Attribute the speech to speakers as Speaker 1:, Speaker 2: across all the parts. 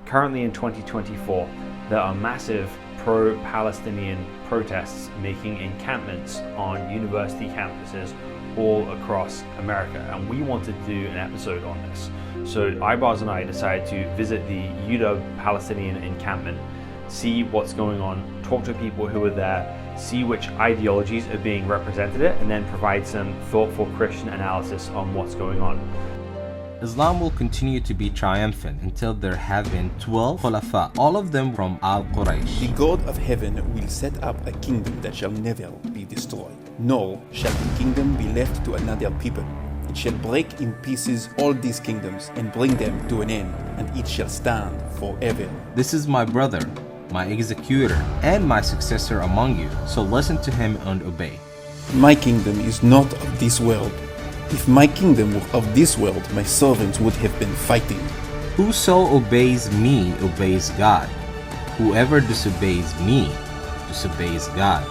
Speaker 1: currently in 2024, there are massive pro-Palestinian protests making encampments on university campuses all across America, and we wanted to do an episode on this. So Ibars and I decided to visit the UW Palestinian encampment, see what's going on, talk to people who are there, see which ideologies are being represented, and then provide some thoughtful Christian analysis on what's going on.
Speaker 2: Islam will continue to be triumphant until there have been 12 Khulafa, all of them from Al-Quraysh.
Speaker 3: The God of heaven will set up a kingdom that shall never be destroyed, nor shall the kingdom be left to another people. It shall break in pieces all these kingdoms and bring them to an end, and it shall stand forever.
Speaker 2: This is my brother, my executor, and my successor among you, so listen to him and obey.
Speaker 3: My kingdom is not of this world. If my kingdom were of this world, my servants would have been fighting.
Speaker 2: Whoso obeys me obeys God. Whoever disobeys me disobeys God.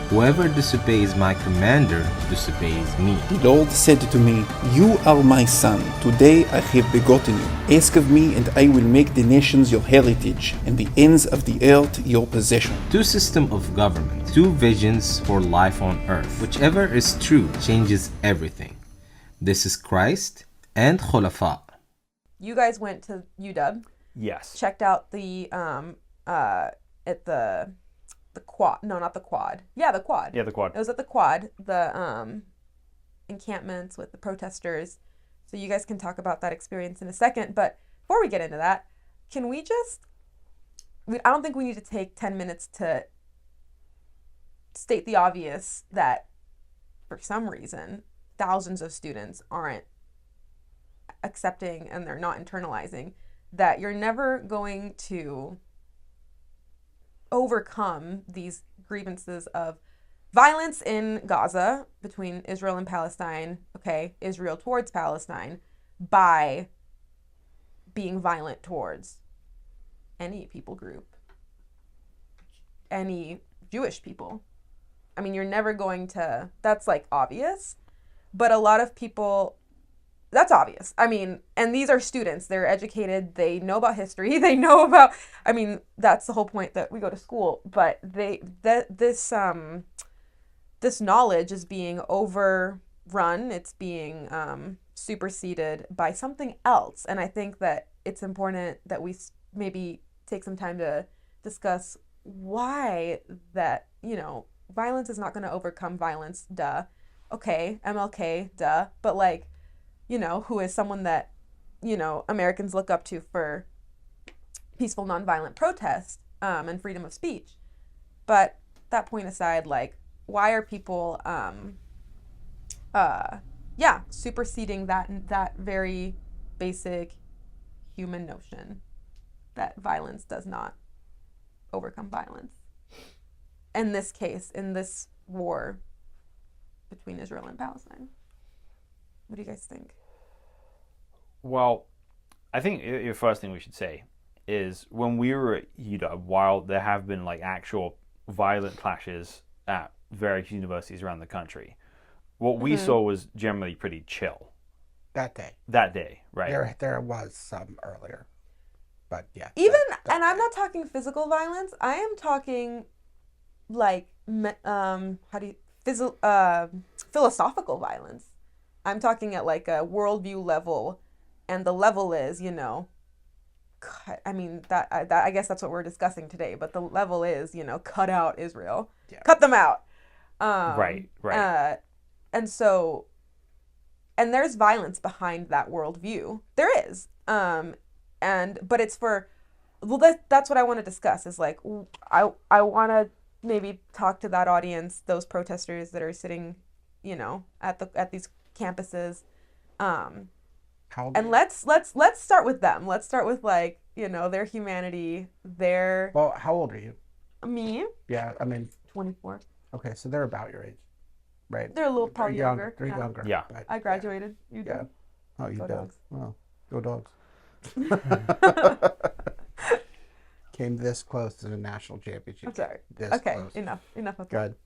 Speaker 2: Whoever disobeys my commander disobeys me.
Speaker 3: The Lord said to me, You are my son. Today I have begotten you. Ask of me, and I will make the nations your heritage, and the ends of the earth your possession.
Speaker 2: Two systems of government, two visions for life on earth. Whichever is true changes everything. This is Christ and Khulafa.
Speaker 4: You guys went to UW.
Speaker 1: Yes.
Speaker 4: Checked out the at the quad. No, not the quad. Yeah, the quad.
Speaker 1: Yeah, the quad.
Speaker 4: It was at the quad. The encampments with the protesters. So you guys can talk about that experience in a second. But before we get into that, can we just? I don't think we need to take 10 minutes to state the obvious that for some reason thousands of students aren't accepting and they're not internalizing that you're never going to overcome these grievances of violence in Gaza between Israel and Palestine, Israel towards Palestine, by being violent towards any people group, any Jewish people. I mean, you're never going to, that's like obvious. But a lot of people, that's obvious. I mean, and these are students. They're educated. They know about history. They know about, I mean, that's the whole point that we go to school. But this knowledge is being overrun. It's being superseded by something else. And I think that it's important that we maybe take some time to discuss why that, violence is not going to overcome violence, duh. Okay, MLK, duh. But who is someone that, Americans look up to for peaceful, nonviolent protest and freedom of speech. But that point aside, why are people, superseding that very basic human notion that violence does not overcome violence? In this case, in this war between Israel and Palestine. What do you guys think?
Speaker 1: Well, I think the first thing we should say is when we were at UW, while there have been actual violent clashes at various universities around the country, what we saw was generally pretty chill.
Speaker 5: That day.
Speaker 1: That day, right?
Speaker 5: There was some earlier, but yeah.
Speaker 4: And I'm not talking physical violence. I am talking philosophical violence. I'm talking at a worldview level, and the level is, I guess that's what we're discussing today. But the level is, cut out Israel, cut them out.
Speaker 1: Right.
Speaker 4: And so, and there's violence behind that worldview. There is, but it's for, that's what I want to discuss. Is I want to maybe talk to that audience, those protesters that are sitting, at these campuses, and let's start with them. Let's start with their humanity, their.
Speaker 5: Well, how old are you?
Speaker 4: Me?
Speaker 5: Yeah,
Speaker 4: 24.
Speaker 5: Okay, so they're about your age, right?
Speaker 4: They're a little probably younger.
Speaker 5: They're younger.
Speaker 1: Yeah.
Speaker 5: But,
Speaker 4: I graduated. You did.
Speaker 5: Yeah. Oh, you
Speaker 4: Go
Speaker 5: did.
Speaker 4: Dogs.
Speaker 5: Well, go Dogs. Came this close to the national championship.
Speaker 4: I'm sorry.
Speaker 5: This
Speaker 4: Okay,
Speaker 5: close.
Speaker 4: enough of that.
Speaker 5: Good.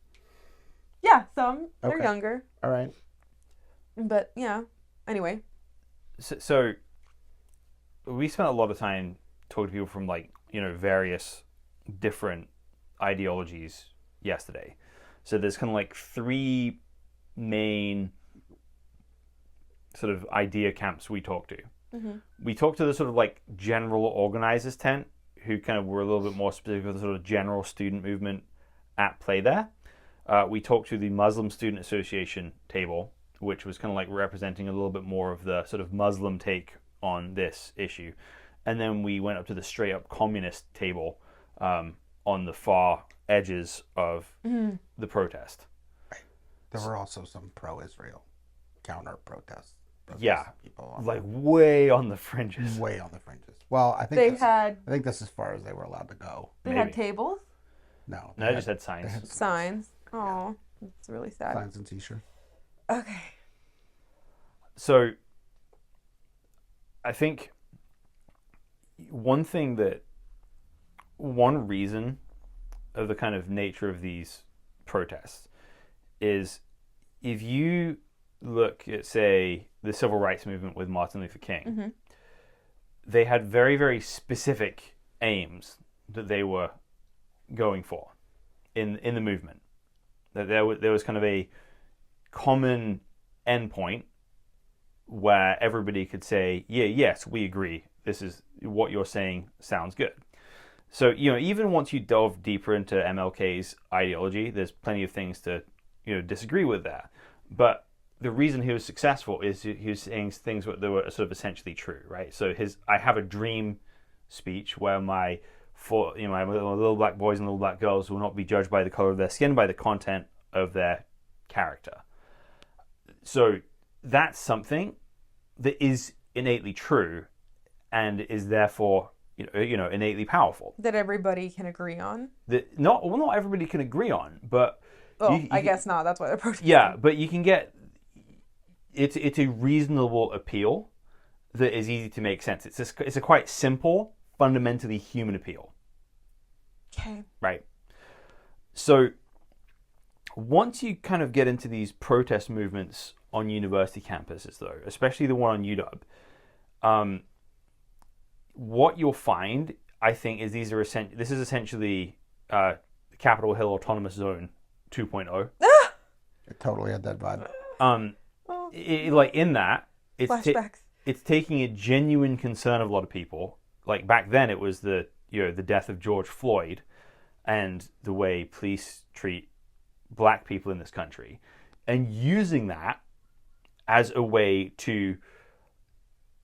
Speaker 4: Yeah, so they're
Speaker 5: Okay.
Speaker 4: younger.
Speaker 5: All right.
Speaker 4: But anyway.
Speaker 1: So we spent a lot of time talking to people from various different ideologies yesterday. So there's kind of like three main sort of idea camps we talked to. We talked to the sort of like general organizers tent, who kind of were a little bit more specific with the sort of general student movement at play there. We talked to the Muslim Student Association table, which was kind of like representing a little bit more of the sort of Muslim take on this issue. And then we went up to the straight up communist table on the far edges of the protest.
Speaker 5: There were also some pro-Israel counter-protests.
Speaker 1: Yeah,
Speaker 5: People on
Speaker 1: like way on the fringes.
Speaker 5: way on the fringes. Well, I think
Speaker 4: They
Speaker 5: that's,
Speaker 4: had
Speaker 5: I think that's as far as they were allowed to go.
Speaker 4: they
Speaker 1: Maybe.
Speaker 4: had tables,
Speaker 5: No,
Speaker 1: No, I just had signs.
Speaker 5: they had
Speaker 4: signs. Oh, it's really sad.
Speaker 5: signs and t-shirts.
Speaker 4: Okay.
Speaker 1: So I think one reason of the kind of nature of these protests is, if you look at, say, the civil rights movement with Martin Luther King, they had very, very specific aims that they were going for in the movement. That there was kind of a common endpoint where everybody could say, yes, we agree. This is what you're saying sounds good. So, even once you delve deeper into MLK's ideology, there's plenty of things to, disagree with there. But the reason he was successful is he was saying things that were sort of essentially true, right? So his "I have a dream" speech, where my little black boys and little black girls will not be judged by the color of their skin, by the content of their character. So that's something that is innately true and is therefore innately powerful.
Speaker 4: That everybody can agree on.
Speaker 1: That not everybody can agree on, but
Speaker 4: I guess not. That's why they're protesting.
Speaker 1: yeah, but you can get it's a reasonable appeal that is easy to make sense. It's a quite simple, fundamentally human appeal.
Speaker 4: Okay.
Speaker 1: Right. So once you kind of get into these protest movements on university campuses, though, especially the one on UW, what you'll find, I think, is this is essentially Capitol Hill Autonomous Zone 2.0.
Speaker 5: It totally had that vibe.
Speaker 1: In that,
Speaker 4: Flashbacks.
Speaker 1: it's taking a genuine concern of a lot of people. Like back then, it was the death of George Floyd and the way police treat black people in this country, and using that as a way to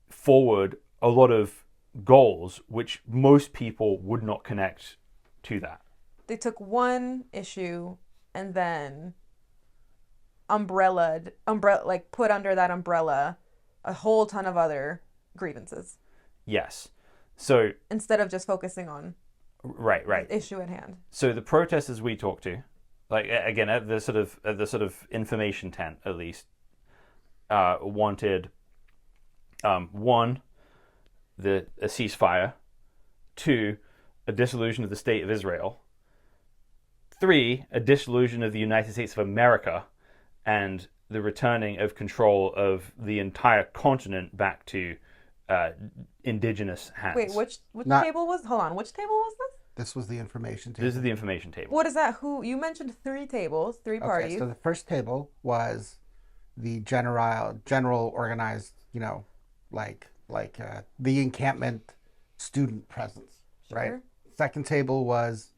Speaker 1: forward a lot of goals which most people would not connect to that.
Speaker 4: They took one issue and then put under that umbrella a whole ton of other grievances.
Speaker 1: Yes. So
Speaker 4: instead of just focusing on
Speaker 1: right.
Speaker 4: the issue at hand.
Speaker 1: So the protesters we talked to, like again at the sort of information tent at least, wanted one, a ceasefire, 2, a dissolution of the state of Israel, 3, a dissolution of the United States of America, and the returning of control of the entire continent back to indigenous hands.
Speaker 4: Wait, which table was? Hold on, which table was this?
Speaker 5: This was the information table.
Speaker 1: This is the information table.
Speaker 4: What is that? Who you mentioned? 3 tables, 3 parties.
Speaker 5: Okay, so the first table was the general organized, the encampment student presence, right?
Speaker 4: Sure.
Speaker 5: Second table was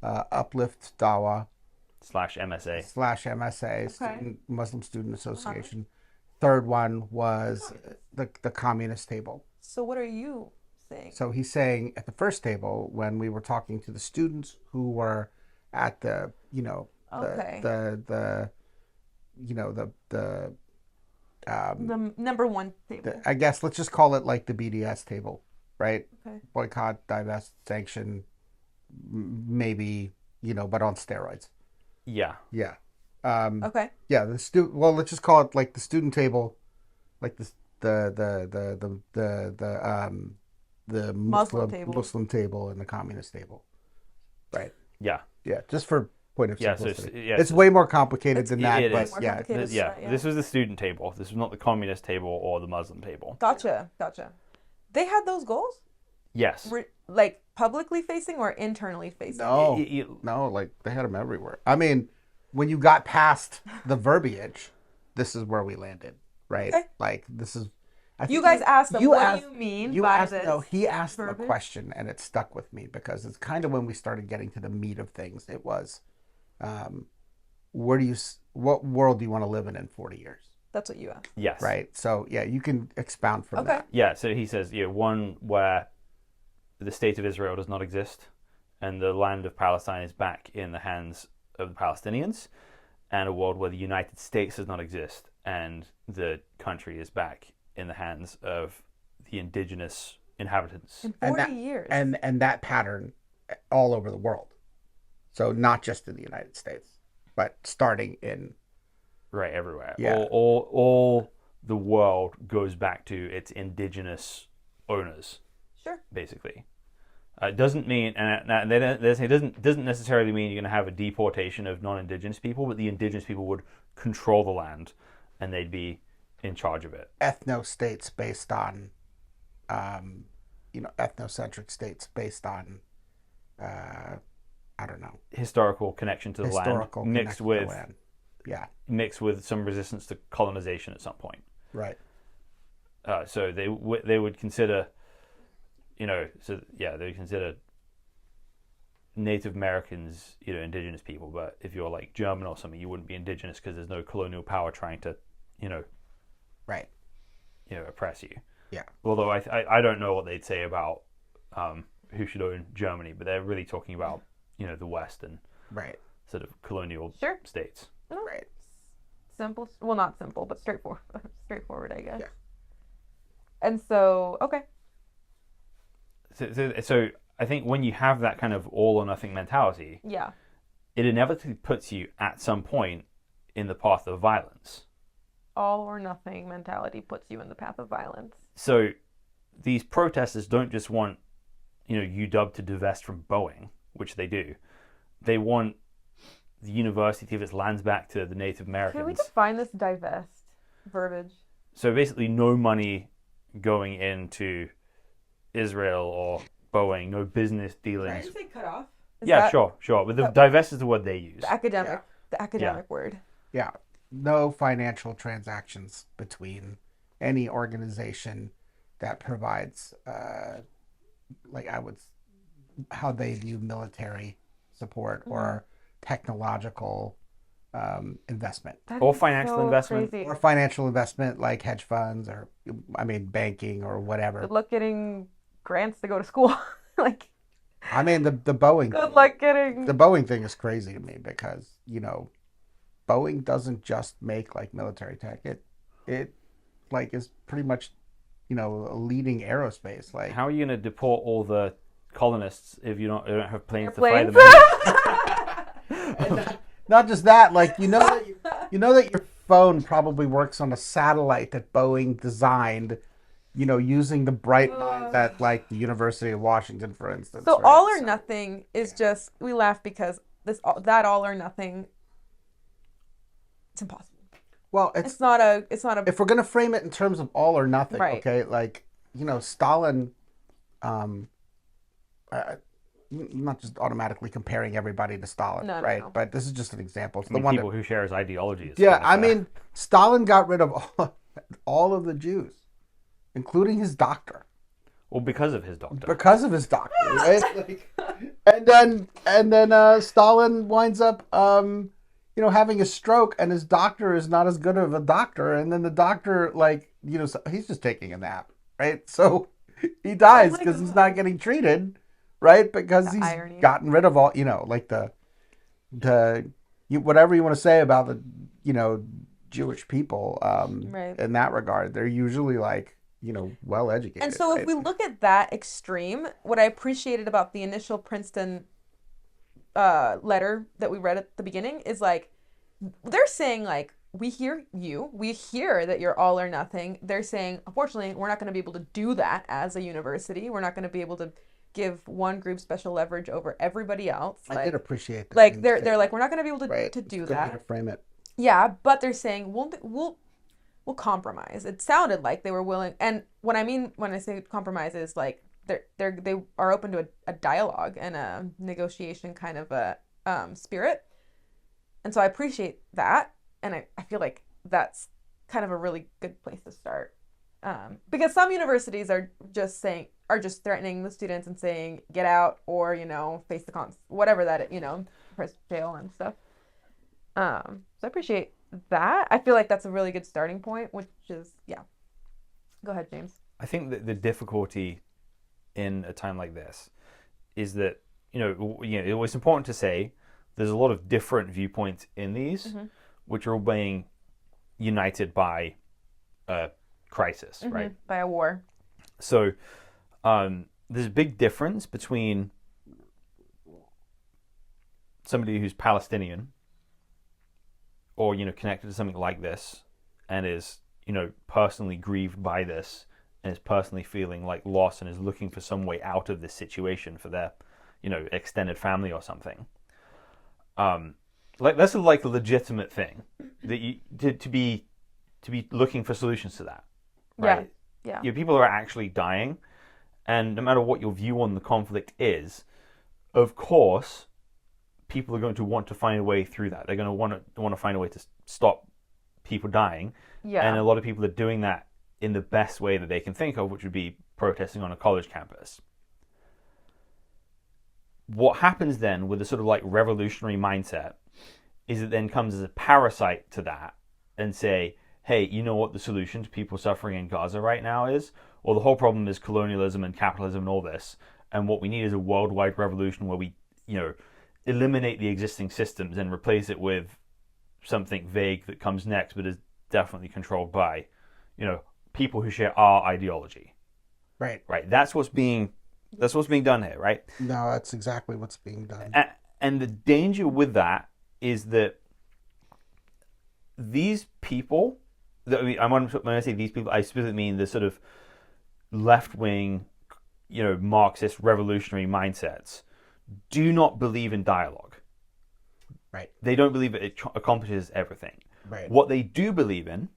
Speaker 5: Uplift Dawa
Speaker 1: /MSA.
Speaker 5: /MSA,
Speaker 4: Okay.
Speaker 5: Muslim Student Association. Third one was the communist table.
Speaker 4: So what are you saying?
Speaker 5: So he's saying at the first table, when we were talking to the students who were at the
Speaker 4: the number 1 table.
Speaker 5: I guess let's just call it like the BDS table, right?
Speaker 4: Okay.
Speaker 5: Boycott, divest, sanction, maybe, but on steroids.
Speaker 1: Yeah.
Speaker 5: Yeah.
Speaker 4: Okay.
Speaker 5: Yeah. Let's just call it like the student table, like the Muslim table and the communist table, right?
Speaker 1: Yeah.
Speaker 5: Yeah. Just for point of
Speaker 1: Yeah,
Speaker 5: simplicity.
Speaker 1: so
Speaker 5: It's way more complicated than that,
Speaker 1: it
Speaker 5: but
Speaker 1: is.
Speaker 4: More
Speaker 5: yeah.
Speaker 4: complicated.
Speaker 1: Yeah. This was the student table. This was not the communist table or the Muslim table.
Speaker 4: Gotcha. They had those goals?
Speaker 1: Yes.
Speaker 4: Like publicly facing or internally facing?
Speaker 5: No, like they had them everywhere. I mean, when you got past the verbiage, this is where we landed, right?
Speaker 4: Okay.
Speaker 5: Like this is.
Speaker 4: You guys asked them, what do you mean by this?
Speaker 5: No, he asked them a
Speaker 4: verbiage?
Speaker 5: question, and it stuck with me because it's kind of when we started getting to the meat of things. It was, what world do you want to live in 40 years?
Speaker 4: That's what you asked.
Speaker 1: Yes.
Speaker 5: Right. So yeah, you can expound from that.
Speaker 1: Yeah. So he says, one where the state of Israel does not exist, and the land of Palestine is back in the hands of the Palestinians, and a world where the United States does not exist, and the country is back in the hands of the indigenous inhabitants.
Speaker 4: In 40 years.
Speaker 5: And that pattern all over the world. So not just in the United States, but starting in
Speaker 1: right everywhere.
Speaker 5: Yeah.
Speaker 1: All the world goes back to its indigenous owners.
Speaker 4: Sure.
Speaker 1: Basically. It doesn't mean, and it doesn't necessarily mean you're going to have a deportation of non-indigenous people, but the indigenous people would control the land, and they'd be in charge of it.
Speaker 5: Ethno-states based on, ethnocentric states based on, I don't know.
Speaker 1: Historical connection to the land, mixed with mixed with some resistance to colonization at some point.
Speaker 5: Right.
Speaker 1: So they would consider, they would consider Native Americans, indigenous people. But if you're like German or something, you wouldn't be indigenous because there's no colonial power trying to,
Speaker 5: right,
Speaker 1: oppress you.
Speaker 5: Yeah.
Speaker 1: Although I don't know what they'd say about who should own Germany, but they're really talking about the West and
Speaker 5: right
Speaker 1: sort of colonial states.
Speaker 5: Right.
Speaker 4: Simple. Well, not simple, but straightforward. Straightforward, I guess.
Speaker 5: Yeah.
Speaker 4: And so, okay.
Speaker 1: So I think when you have that kind of all or nothing mentality,
Speaker 4: yeah,
Speaker 1: it inevitably puts you at some point in the path of violence.
Speaker 4: All or nothing mentality puts you in the path of violence.
Speaker 1: So these protesters don't just want, UW to divest from Boeing, which they do. They want the university to give its lands back to the Native Americans.
Speaker 4: Can we define this divest verbiage?
Speaker 1: So basically no money going into Israel or Boeing, no business dealings.
Speaker 4: Did you say cut off?
Speaker 1: Sure. But the divest is the word they use.
Speaker 4: The academic word.
Speaker 5: Yeah. No financial transactions between any organization that provides, how they view military support or technological investment.
Speaker 1: Or financial investment.
Speaker 4: Crazy.
Speaker 5: Or financial investment like hedge funds or, banking or whatever.
Speaker 4: Good luck getting grants to go to school. The
Speaker 5: Boeing.
Speaker 4: Good luck getting.
Speaker 5: The Boeing thing is crazy to me because, Boeing doesn't just make military tech. It is pretty much, a leading aerospace.
Speaker 1: How are you going to deport all the colonists if you don't have planes to
Speaker 4: Airplanes?
Speaker 1: fly them in?
Speaker 5: Not just that, that your phone probably works on a satellite that Boeing designed, using the bright minds at the University of Washington, for instance.
Speaker 4: So
Speaker 5: right?
Speaker 4: all or nothing is just, we laugh because that all or nothing, it's impossible.
Speaker 5: Well,
Speaker 4: it's not a.
Speaker 5: If we're gonna frame it in terms of all or nothing,
Speaker 4: right.
Speaker 5: Okay, Stalin, not just automatically comparing everybody to Stalin, right? No. But this is just an example. It's
Speaker 1: people who share his ideology.
Speaker 5: Stalin got rid of all of the Jews, including his doctor.
Speaker 1: Well, because of his doctor.
Speaker 5: Right? and then Stalin winds up, having a stroke, and his doctor is not as good of a doctor, and then the doctor, he's just taking a nap, right? So he dies because he's not getting treated. Right, because he's gotten rid of all, the whatever you want to say about the, Jewish people, in that regard, they're usually well educated.
Speaker 4: And so, if we look at that extreme, what I appreciated about the initial Princeton letter that we read at the beginning is they're saying we hear you, we hear that you're all or nothing. They're saying, unfortunately, we're not going to be able to do that as a university. We're not going to be able to give one group special leverage over everybody else.
Speaker 5: I did appreciate that.
Speaker 4: They're we're not going to be able to do that.
Speaker 5: Good way to frame it.
Speaker 4: Yeah, but they're saying we'll compromise. It sounded like they were willing, and what I mean when I say compromise is they are open to a dialogue and a negotiation kind of a spirit. And so I appreciate that. And I feel like that's kind of a really good place to start. Because some universities are just threatening the students and saying, get out, or, face the cons, whatever that, press jail and stuff. So I appreciate that. I feel like that's a really good starting point, which is, yeah. Go ahead, James.
Speaker 1: I think that the difficulty in a time like this is that, it's important to say there's a lot of different viewpoints in these, which are all being united by a crisis, right?
Speaker 4: By a war.
Speaker 1: So there's a big difference between somebody who's Palestinian or, connected to something like this and is, personally grieved by this and is personally feeling like loss and is looking for some way out of this situation for their, extended family or something. That's a legitimate thing that you to be looking for solutions to that, right?
Speaker 4: Yeah.
Speaker 1: People are actually dying, and no matter what your view on the conflict is, of course, people are going to want to find a way through that. They're going to want to find a way to stop people dying.
Speaker 4: Yeah.
Speaker 1: And a lot of people are doing that in the best way that they can think of, which would be protesting on a college campus. What happens then with a sort of revolutionary mindset is it then comes as a parasite to that and say, hey, you know what the solution to people suffering in Gaza right now is? Well, the whole problem is colonialism and capitalism and all this. And what we need is a worldwide revolution where we, eliminate the existing systems and replace it with something vague that comes next, but is definitely controlled by, people who share our ideology.
Speaker 5: Right.
Speaker 1: Right. That's what's being done here, right?
Speaker 5: No, that's exactly what's being done.
Speaker 1: And the danger with that is that these people, when I say these people, I specifically mean the sort of left-wing, Marxist revolutionary mindsets, do not believe in dialogue.
Speaker 5: Right.
Speaker 1: They don't believe it accomplishes everything.
Speaker 5: Right.
Speaker 1: What they do believe in,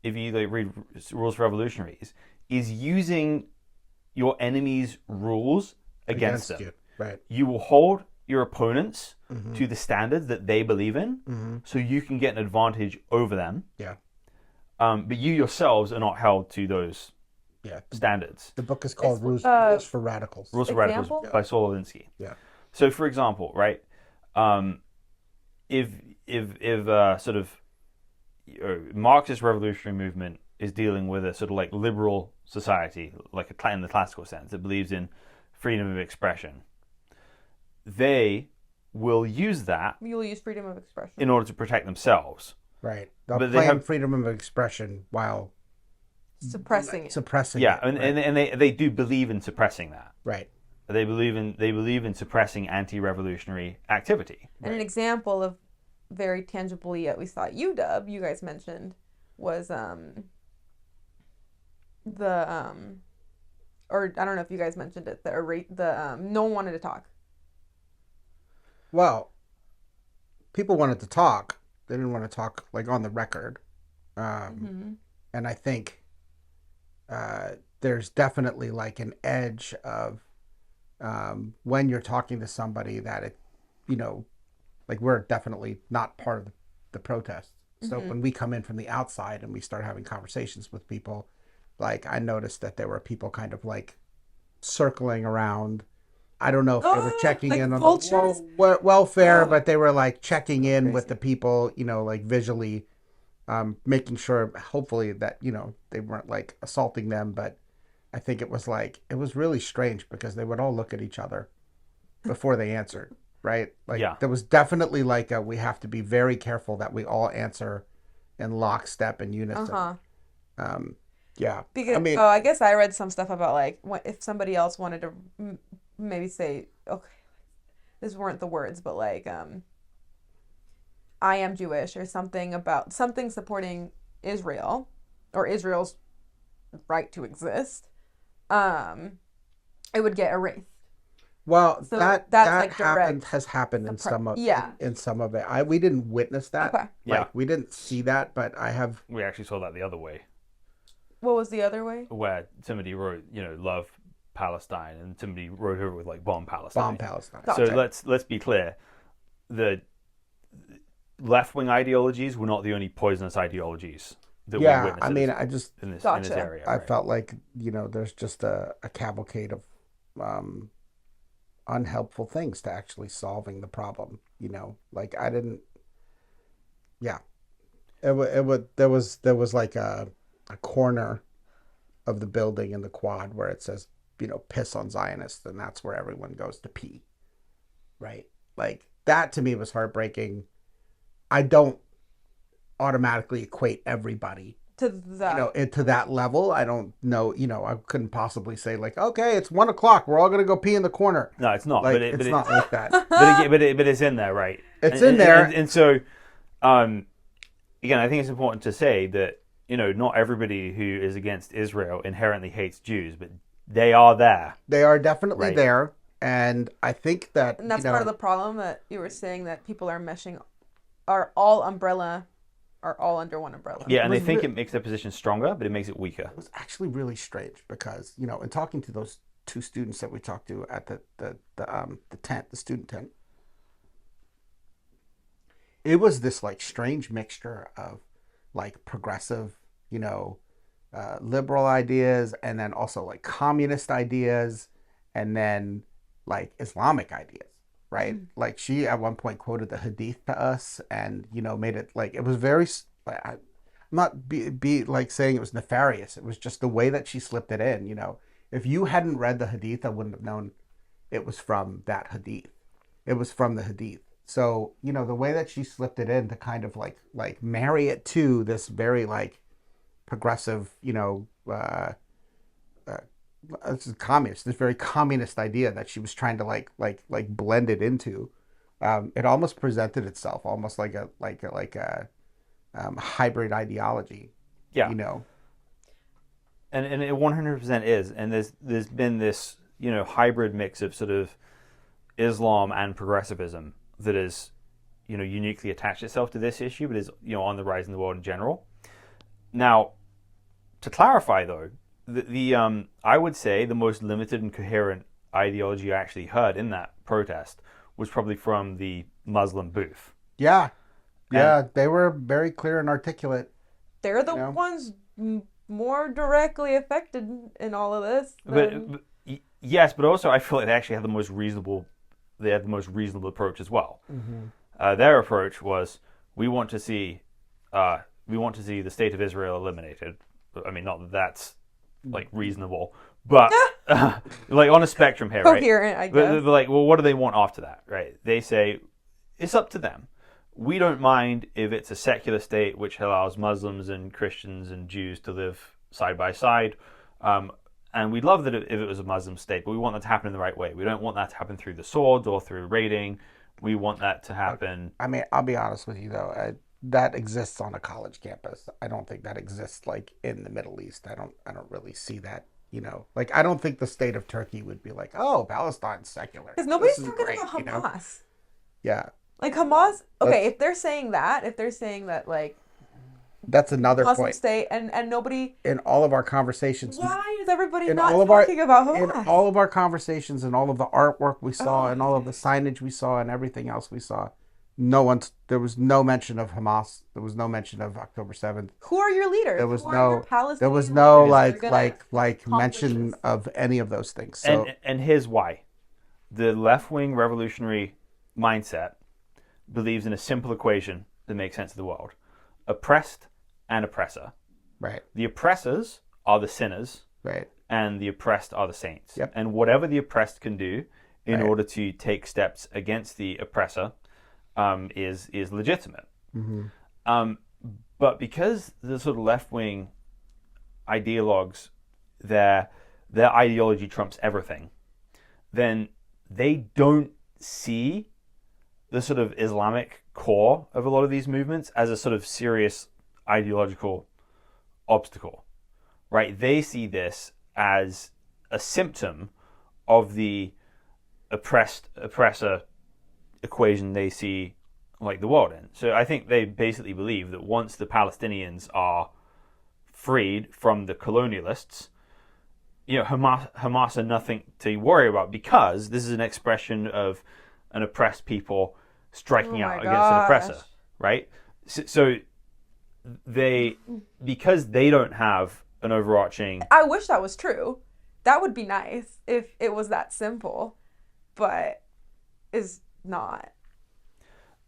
Speaker 1: if you read Rules for Revolutionaries, is using your enemy's rules against them.
Speaker 5: You. Right.
Speaker 1: You will hold your opponents to the standards that they believe in, so you can get an advantage over them.
Speaker 5: Yeah.
Speaker 1: But you yourselves are not held to those standards.
Speaker 5: The book is called Rules for Radicals.
Speaker 1: Rules for Radicals by Saul Alinsky.
Speaker 5: Yeah.
Speaker 1: So, for example, right, if sort of Marxist revolutionary movement is dealing with a sort of liberal society, in the classical sense, that believes in freedom of expression, they will use that.
Speaker 4: You'll use freedom of expression
Speaker 1: in order to protect themselves.
Speaker 5: Right. They'll claim freedom of expression while
Speaker 4: suppressing it.
Speaker 5: Yeah,
Speaker 1: and they do believe in suppressing that.
Speaker 5: Right.
Speaker 1: They believe in suppressing anti-revolutionary activity.
Speaker 4: And an example of very tangibly at least at UW, you guys mentioned, was or I don't know if you guys mentioned it, no one wanted to talk.
Speaker 5: Well, people wanted to talk. They didn't want to talk on the record. And I think there's definitely an edge of when you're talking to somebody that we're definitely not part of the protest. So when we come in from the outside and we start having conversations with people, I noticed that there were people kind of circling around. I don't know if they were checking in on the welfare, but they were checking in crazy with the people, visually, making sure, hopefully, that, they weren't assaulting them. But I think it was really strange because they would all look at each other before they answered, right? There was definitely we have to be very careful that we all answer in lockstep and unison. Yeah.
Speaker 4: Because I guess I read some stuff about if somebody else wanted to maybe say, okay, these weren't the words, but I am Jewish or something supporting Israel or Israel's right to exist, it would get erased.
Speaker 5: Well, so that has happened in some of it. We didn't witness that. Okay. We didn't see that, but we
Speaker 1: actually saw that the other way.
Speaker 4: What was the other way?
Speaker 1: Where somebody wrote, love Palestine, and somebody wrote over with like bomb Palestine.
Speaker 5: Bomb Palestine.
Speaker 1: So
Speaker 4: Gotcha.
Speaker 1: let's be clear: the left-wing ideologies were not the only poisonous ideologies that we
Speaker 5: Yeah,
Speaker 1: witnessed
Speaker 5: I mean, I just
Speaker 1: in this
Speaker 4: Gotcha.
Speaker 1: area.
Speaker 5: I
Speaker 1: right?
Speaker 5: felt like, there's just a cavalcade of unhelpful things to actually solving the problem. Like I didn't. Yeah, there was like a corner of the building in the quad where it says, piss on Zionists, and that's where everyone goes to pee. Right? Like that to me was heartbreaking. I don't automatically equate everybody
Speaker 4: To that.
Speaker 5: to that level. I don't know, I couldn't possibly say like, okay, it's 1:00, we're all gonna go pee in the corner.
Speaker 1: No, it's not.
Speaker 5: Like,
Speaker 1: but
Speaker 5: it's not like that.
Speaker 1: but it's in there, right?
Speaker 5: It's in there.
Speaker 1: And so, again, I think it's important to say that not everybody who is against Israel inherently hates Jews, but they are there.
Speaker 5: They are definitely
Speaker 1: Right.
Speaker 5: there, and I think that
Speaker 4: And that's part of the problem that you were saying, that people are meshing, are all under one umbrella.
Speaker 1: Yeah, and they
Speaker 5: was
Speaker 1: think
Speaker 5: re-
Speaker 1: it makes their position stronger, but it makes it weaker.
Speaker 5: It was actually really strange because in talking to those two students that we talked to at the tent, the student tent, it was this like strange mixture of like progressive, liberal ideas, and then also like communist ideas, and then like Islamic ideas, right? Like she at one point quoted the Hadith to us, and made it like it was very. I'm not be like saying it was nefarious. It was just the way that she slipped it in. If you hadn't read the Hadith, I wouldn't have known it was from that Hadith. It was from the Hadith. So the way that she slipped it in to kind of like marry it to this very like progressive, this is communist, this very communist idea that she was trying to like blend it into. It almost presented itself almost like a hybrid ideology.
Speaker 1: Yeah. And it 100% is. And there's been this hybrid mix of sort of Islam and progressivism that is uniquely attached itself to this issue, but is on the rise in the world in general. Now, to clarify though, the I would say the most limited and coherent ideology I actually heard in that protest was probably from the Muslim booth.
Speaker 5: Yeah, they were very clear and articulate.
Speaker 4: They're the ones more directly affected in all of this.
Speaker 1: But yes, but also I feel like they actually had the most reasonable. They had the most reasonable approach as well.
Speaker 5: Mm-hmm.
Speaker 1: Their approach was, we want to see the state of Israel eliminated. I mean, not that that's like reasonable, but like on a spectrum here, right?
Speaker 4: Coherent, I guess.
Speaker 1: But like, well, what do they want after that, right? They say it's up to them. We don't mind if it's a secular state which allows Muslims and Christians and Jews to live side by side. And we'd love that if it was a Muslim state, but we want that to happen in the right way. We don't want that to happen through the sword or through raiding. We want that to happen.
Speaker 5: I mean, I'll be honest with you though. That exists on a college campus. I don't think that exists like in the Middle East. I don't really see that. Like I don't think the state of Turkey would be like, oh, Palestine's secular.
Speaker 4: Because nobody's
Speaker 5: This is
Speaker 4: talking
Speaker 5: great,
Speaker 4: about Hamas.
Speaker 5: Yeah.
Speaker 4: Like Hamas, okay, if they're saying that like
Speaker 5: that's another
Speaker 4: Muslim
Speaker 5: point.
Speaker 4: state and nobody,
Speaker 5: In all of our conversations,
Speaker 4: why is everybody
Speaker 5: in
Speaker 4: not
Speaker 5: all of
Speaker 4: talking about
Speaker 5: in
Speaker 4: Hamas?
Speaker 5: all of our conversations and all of the artwork we saw and all of the signage we saw and everything else we saw, there was no mention of Hamas. There was no mention of October 7th.
Speaker 4: Who are your leaders?
Speaker 5: There was
Speaker 4: Who are your
Speaker 5: no
Speaker 4: Palestinian
Speaker 5: there was no
Speaker 4: leaders that are
Speaker 5: like
Speaker 4: gonna accomplish
Speaker 5: mention
Speaker 4: this?
Speaker 5: of any of those things. So
Speaker 1: And here's why. The left-wing revolutionary mindset believes in a simple equation that makes sense of the world. Oppressed and oppressor.
Speaker 5: right,
Speaker 1: The oppressors are the sinners,
Speaker 5: right,
Speaker 1: and the oppressed are the saints.
Speaker 5: Yep.
Speaker 1: And whatever the oppressed can do in
Speaker 5: Right.
Speaker 1: order to take steps against the oppressor is legitimate.
Speaker 5: Mm-hmm.
Speaker 1: But because the sort of left-wing ideologues, their ideology trumps everything, then they don't see the sort of Islamic core of a lot of these movements as a sort of serious ideological obstacle, right? They see this as a symptom of the oppressor equation they see like the world in. So I think they basically believe that once the Palestinians are freed from the colonialists, Hamas are nothing to worry about because this is an expression of an oppressed people striking out against an oppressor, right? So because they don't have an overarching...
Speaker 4: I wish that was true. That would be nice if it was that simple, but is not.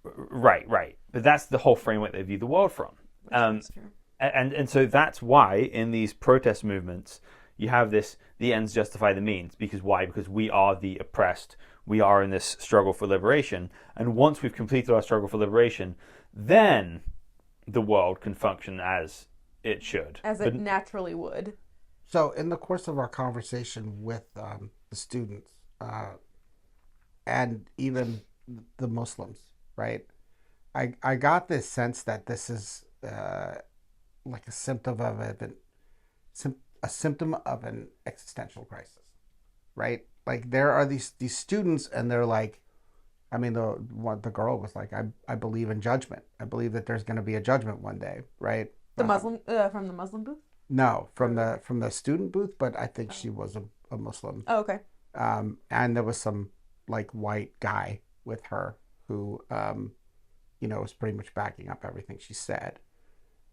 Speaker 1: Right. But that's the whole framework they view the world from.
Speaker 4: That's true.
Speaker 1: And so that's why in these protest movements you have this, the ends justify the means. Because why? Because we are the oppressed. We are in this struggle for liberation. And once we've completed our struggle for liberation, then the world can function as it should.
Speaker 4: As it naturally would.
Speaker 5: So in the course of our conversation with the students and even the Muslims, right, I got this sense that this is like a symptom of an existential crisis, right? Like there are these students, and they're like, I mean, the girl was like, I believe in judgment. I believe that there's going to be a judgment one day, right?
Speaker 4: The Muslim from the Muslim booth?
Speaker 5: No, from the student booth, but I think she was a Muslim.
Speaker 4: Oh, okay.
Speaker 5: And there was some like white guy with her who, was pretty much backing up everything she said.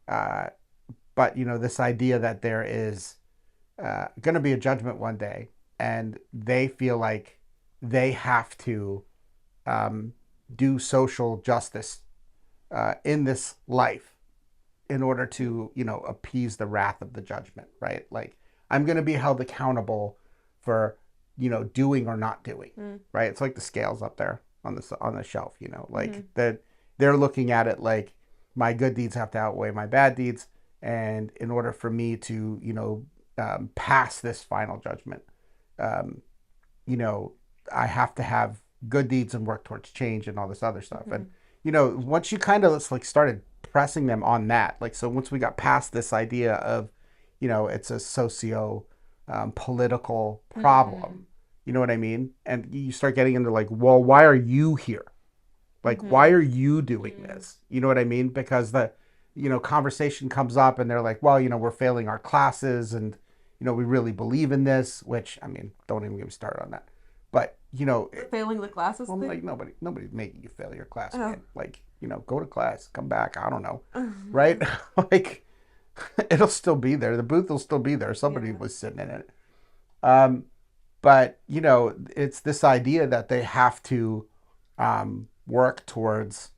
Speaker 5: But this idea that there is going to be a judgment one day, and they feel like they have to do social justice in this life in order to, appease the wrath of the judgment, right? Like, I'm going to be held accountable for, doing or not doing, right? It's like the scales up there on the shelf, like that they're looking at it like my good deeds have to outweigh my bad deeds. And in order for me to, pass this final judgment, I have to have good deeds and work towards change and all this other stuff. And, once you kind of started pressing them on that, like, so once we got past this idea of, it's a political problem, you know what I mean? And you start getting into like, well, why are you here? Like, why are you doing this? You know what I mean? Because the, conversation comes up and they're like, well, we're failing our classes and, we really believe in this, which, I mean, don't even get me started on that. But,
Speaker 4: failing the classes
Speaker 5: well,
Speaker 4: thing?
Speaker 5: like nobody's making you fail your class, man. Like, go to class, come back, I don't know. Right? Like, it'll still be there. The booth will still be there. Somebody was sitting in it. But, it's this idea that they have to work towards,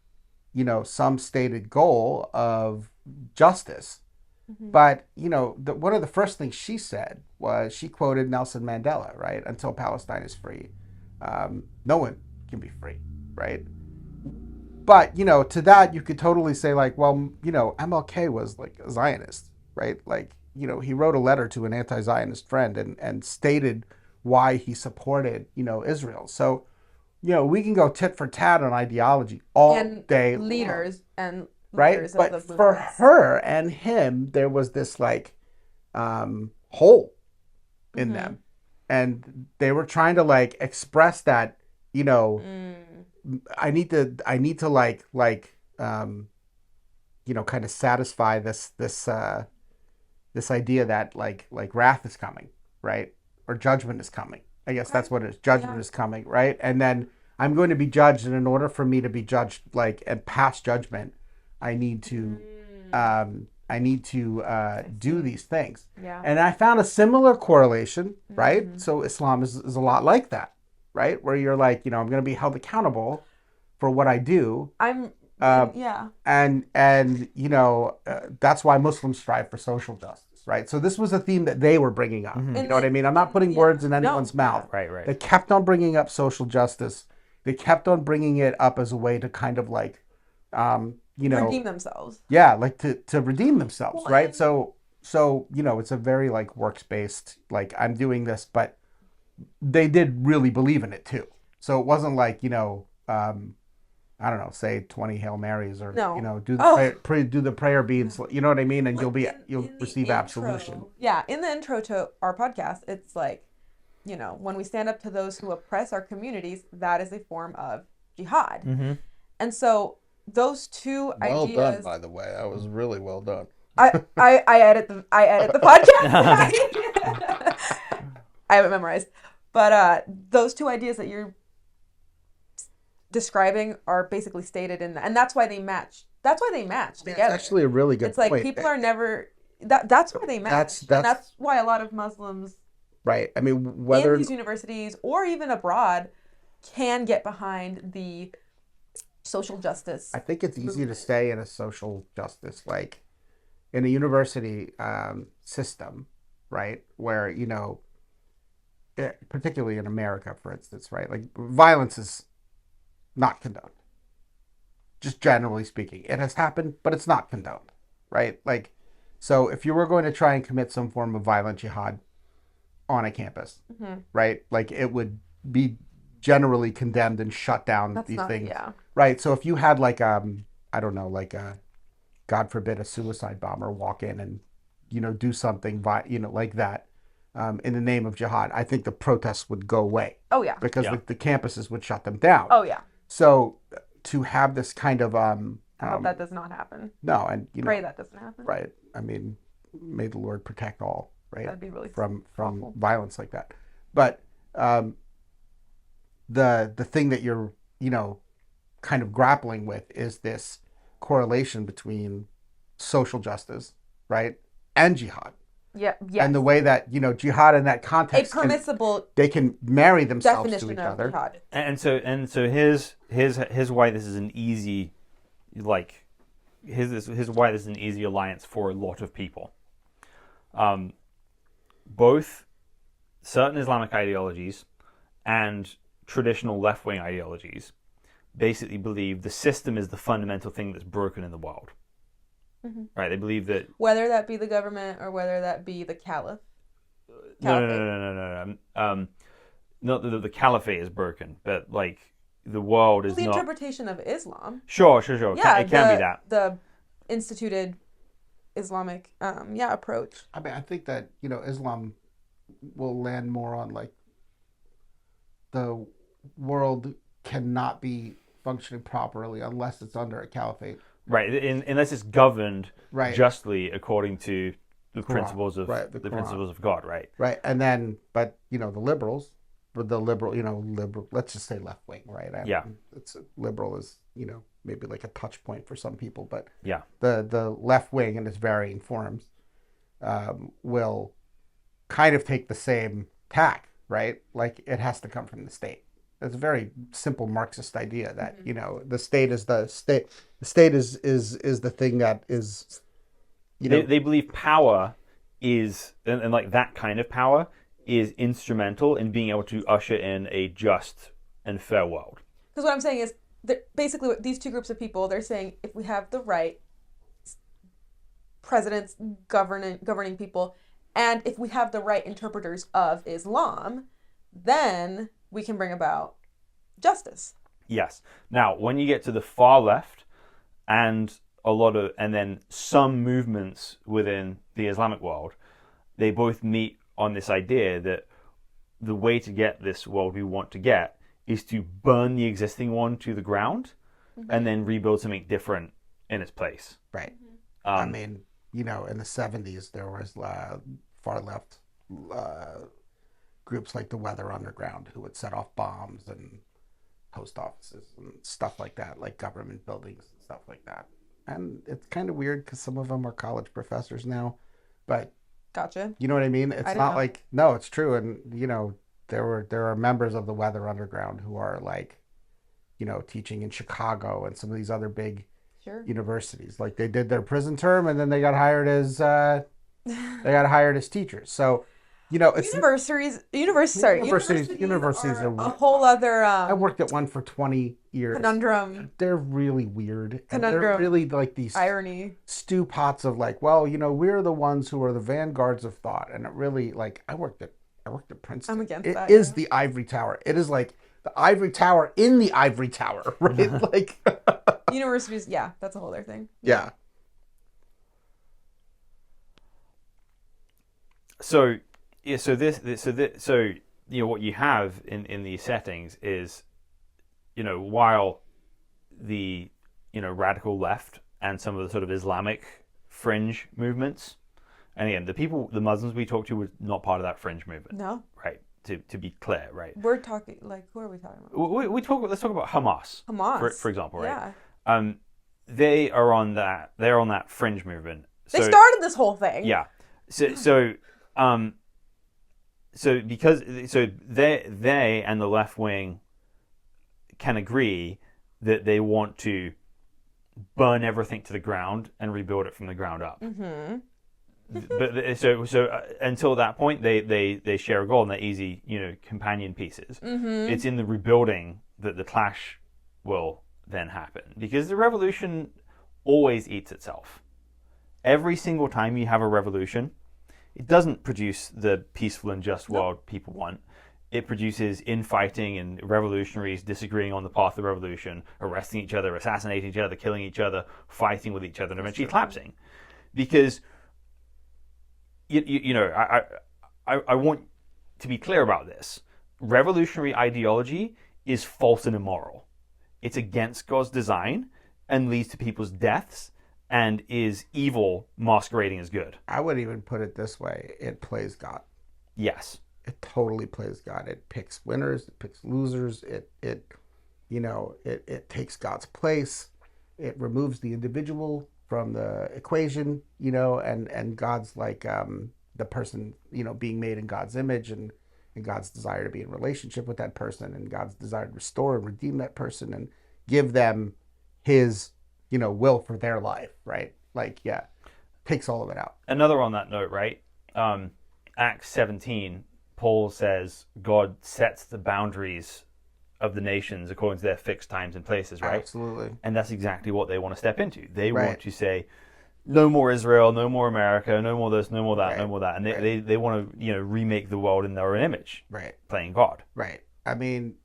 Speaker 5: some stated goal of justice. But, one of the first things she said was she quoted Nelson Mandela, right? Until Palestine is free, no one can be free, right? But, to that, you could totally say like, well, MLK was like a Zionist, right? Like, he wrote a letter to an anti-Zionist friend and stated why he supported, Israel. So, we can go tit for tat on ideology all day
Speaker 4: leaders
Speaker 5: long.
Speaker 4: And
Speaker 5: right,
Speaker 4: leaders
Speaker 5: but
Speaker 4: of the
Speaker 5: for
Speaker 4: movements.
Speaker 5: her and him, there was this like hole in them, and they were trying to like express that, I need to like kind of satisfy this idea that like wrath is coming, right, or judgment is coming. I guess that's what it is. Judgment is coming, right? And then I'm going to be judged, and in order for me to be judged, like, and pass judgment, I need to do these things.
Speaker 4: Yeah.
Speaker 5: And I found a similar correlation, right? So Islam is a lot like that, right? Where you're like, I'm going to be held accountable for what I do. And that's why Muslims strive for social justice. Right, so this was a theme that they were bringing up. You know what I mean? I'm not putting words in anyone's mouth.
Speaker 1: Right.
Speaker 5: They kept on bringing up social justice. They kept on bringing it up as a way to kind of like,
Speaker 4: redeem themselves.
Speaker 5: Yeah, like to redeem themselves,
Speaker 4: Well,
Speaker 5: right? So it's a very like works based. Like, I'm doing this, but they did really believe in it too. So it wasn't like I don't know, say 20 Hail Marys or do the prayer beads, you know what I mean, and you'll receive absolution.
Speaker 4: Yeah, in the intro to our podcast, it's like, when we stand up to those who oppress our communities, that is a form of jihad. And so those two ideas.
Speaker 5: Well done, by the way. That was really well done.
Speaker 4: I edit the podcast. I have it memorized. But those two ideas that you're describing are basically stated in that, and that's why they match. That's why they match together.
Speaker 5: That's actually a really good
Speaker 4: It's like
Speaker 5: point.
Speaker 4: people are never. That's why they match. And that's why a lot of Muslims,
Speaker 5: right. I mean, whether
Speaker 4: in these universities or even abroad, can get behind the social justice.
Speaker 5: I think it's easy to stay in a social justice, like in a university system, right? Where, you know, particularly in America, for instance, right? Like violence is not condoned. Just generally speaking, it has happened, but it's not condoned, right? Like, so if you were going to try and commit some form of violent jihad on a campus, right? Like it would be generally condemned and shut down. These things.
Speaker 4: Yeah.
Speaker 5: Right. So if you had like I don't know, like God forbid, a suicide bomber walk in and, you know, do something like that, in the name of jihad, I think the protests would go away.
Speaker 4: Oh yeah.
Speaker 5: Because the campuses would shut them down.
Speaker 4: Oh yeah.
Speaker 5: So to have this kind of
Speaker 4: I hope that does not happen.
Speaker 5: No, and you
Speaker 4: Pray
Speaker 5: know,
Speaker 4: that doesn't happen.
Speaker 5: right. I mean, may the Lord protect all, right?
Speaker 4: That'd be really
Speaker 5: from
Speaker 4: awful.
Speaker 5: violence like that. But the thing that you're, you know, kind of grappling with is this correlation between social justice, right, and jihad.
Speaker 4: Yeah. Yes.
Speaker 5: And the way that, you know, jihad in that context,
Speaker 4: a permissible
Speaker 5: they can marry themselves to
Speaker 4: definition
Speaker 5: each
Speaker 4: of
Speaker 5: other.
Speaker 4: jihad.
Speaker 1: And so here's why this is an easy, like, here's why this is an easy alliance for a lot of people. Both certain Islamic ideologies and traditional left-wing ideologies basically believe the system is the fundamental thing that's broken in the world. Right? They believe that
Speaker 4: Whether that be the government or whether that be the caliph.
Speaker 1: No. Not that the caliphate is broken, but like the world is
Speaker 4: The
Speaker 1: not.
Speaker 4: interpretation of Islam.
Speaker 1: Sure.
Speaker 4: Yeah,
Speaker 1: It can be that.
Speaker 4: The instituted Islamic approach.
Speaker 5: I mean, I think that, you know, Islam will land more on like the world cannot be functioning properly unless it's under a caliphate.
Speaker 1: Right, unless it's governed
Speaker 5: Right.
Speaker 1: justly according to the
Speaker 5: Qur'an,
Speaker 1: principles of
Speaker 5: right, the
Speaker 1: the
Speaker 5: Qur'an.
Speaker 1: principles of God, right?
Speaker 5: Right. And then, but, you know, the liberals, let's just say left wing, right?
Speaker 1: Yeah.
Speaker 5: It's liberal is, you know, maybe like a touch point for some people, but
Speaker 1: Yeah.
Speaker 5: the left wing in its varying forms will kind of take the same tack, right? Like it has to come from the state. It's a very simple Marxist idea that, you know, the state is the state. The state is the thing that is, you know,
Speaker 1: They believe power is, and like that kind of power is instrumental in being able to usher in a just and fair world.
Speaker 4: Because what I'm saying is, that basically, what these two groups of people, they're saying if we have the right presidents governing people, and if we have the right interpreters of Islam, then we can bring about justice.
Speaker 1: Yes. Now, when you get to the far left and then some movements within the Islamic world, they both meet on this idea that the way to get this world we want to get is to burn the existing one to the ground and then rebuild something different in its place.
Speaker 5: right. I mean, you know, in the 70s, there was far left groups like the Weather Underground who would set off bombs and post offices and stuff like that, like government buildings and stuff like that. And it's kind of weird because some of them are college professors now, but
Speaker 4: Gotcha.
Speaker 5: you know what I mean? It's
Speaker 4: didn't
Speaker 5: not
Speaker 4: know.
Speaker 5: like, no, it's true. And, you know, there are members of the Weather Underground who are like, you know, teaching in Chicago and some of these other big
Speaker 4: Sure.
Speaker 5: universities. Like they did their prison term and then they got hired as teachers. So, you know, it's
Speaker 4: Universities
Speaker 5: universities are
Speaker 4: a whole other
Speaker 5: I worked at one for 20 years.
Speaker 4: conundrum,
Speaker 5: They're really weird. And they're
Speaker 4: Conundrum.
Speaker 5: really like these
Speaker 4: irony.
Speaker 5: stew pots of like, well, you know, we're the ones who are the vanguards of thought. And it really, like, I worked at Princeton.
Speaker 4: I'm against
Speaker 5: It
Speaker 4: that,
Speaker 5: is
Speaker 4: yeah.
Speaker 5: the ivory tower. It is like the ivory tower in the ivory tower, right? Like,
Speaker 4: Universities, yeah, that's a whole other thing.
Speaker 5: yeah.
Speaker 1: So you know what you have in these settings is, you know, while the, you know, radical left and some of the sort of Islamic fringe movements And again, the Muslims we talked to were not part of that fringe movement.
Speaker 4: No,
Speaker 1: Right. To be clear, right?
Speaker 4: we're talking like who are we talking about?
Speaker 1: Let's talk about Hamas.
Speaker 4: Hamas,
Speaker 1: for example, right?
Speaker 4: Yeah,
Speaker 1: They're on that fringe movement.
Speaker 4: they started this whole thing.
Speaker 1: Yeah. So they and the left wing can agree that they want to burn everything to the ground and rebuild it from the ground up.
Speaker 4: Mm-hmm.
Speaker 1: But so until that point, they share a goal and they're easy, companion pieces.
Speaker 4: Mm-hmm.
Speaker 1: It's in the rebuilding that the clash will then happen, because the revolution always eats itself. Every single time you have a revolution, it doesn't produce the peaceful and just world people want. It produces infighting and revolutionaries disagreeing on the path of revolution, arresting each other, assassinating each other, killing each other, fighting with each other, and eventually collapsing. Because I want to be clear about this. Revolutionary ideology is false and immoral. It's against God's design and leads to people's deaths and is evil masquerading as good.
Speaker 5: I would even put it this way: it plays God.
Speaker 1: Yes.
Speaker 5: It totally plays God. It picks winners, it picks losers. It takes God's place. It removes the individual from the equation, and God's like the person, being made in God's image, and God's desire to be in relationship with that person, and God's desire to restore and redeem that person and give them his, will for their life, right? Takes all of it out.
Speaker 1: Another on that note, right? Acts 17, Paul says God sets the boundaries of the nations according to their fixed times and places, right?
Speaker 5: Absolutely.
Speaker 1: And that's exactly what they want to step into. They
Speaker 5: Right.
Speaker 1: want to say, no more Israel, no more America, no more this, no more that, no more that. And they want to, remake the world in their own image,
Speaker 5: Right.
Speaker 1: playing God.
Speaker 5: Right. I mean,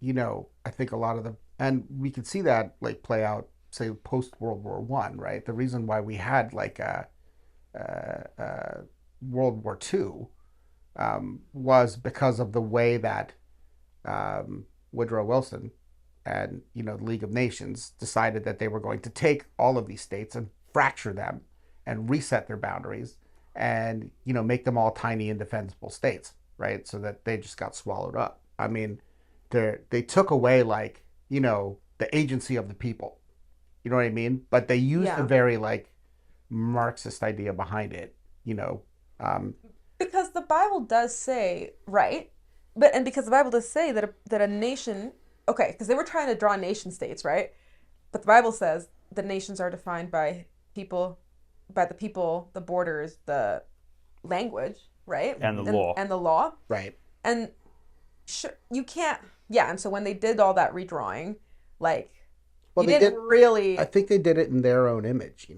Speaker 5: I think a lot of and we could see that play out, say, post World War One, right? The reason why we had World War II was because of the way that Woodrow Wilson and the League of Nations decided that they were going to take all of these states and fracture them and reset their boundaries and make them all tiny indefensible states, right? So that they just got swallowed up. I mean, they took away the agency of the people. You know what I mean? But they used a very Marxist idea behind it.
Speaker 4: Because the Bible does say, right? Because the Bible does say that a nation, okay, because they were trying to draw nation states, right? But the Bible says the nations are defined by the people, the borders, the language, right?
Speaker 1: And the law.
Speaker 4: And the law.
Speaker 5: Right.
Speaker 4: And you can't, and so when they did all that redrawing, really.
Speaker 5: I think they did it in their own image,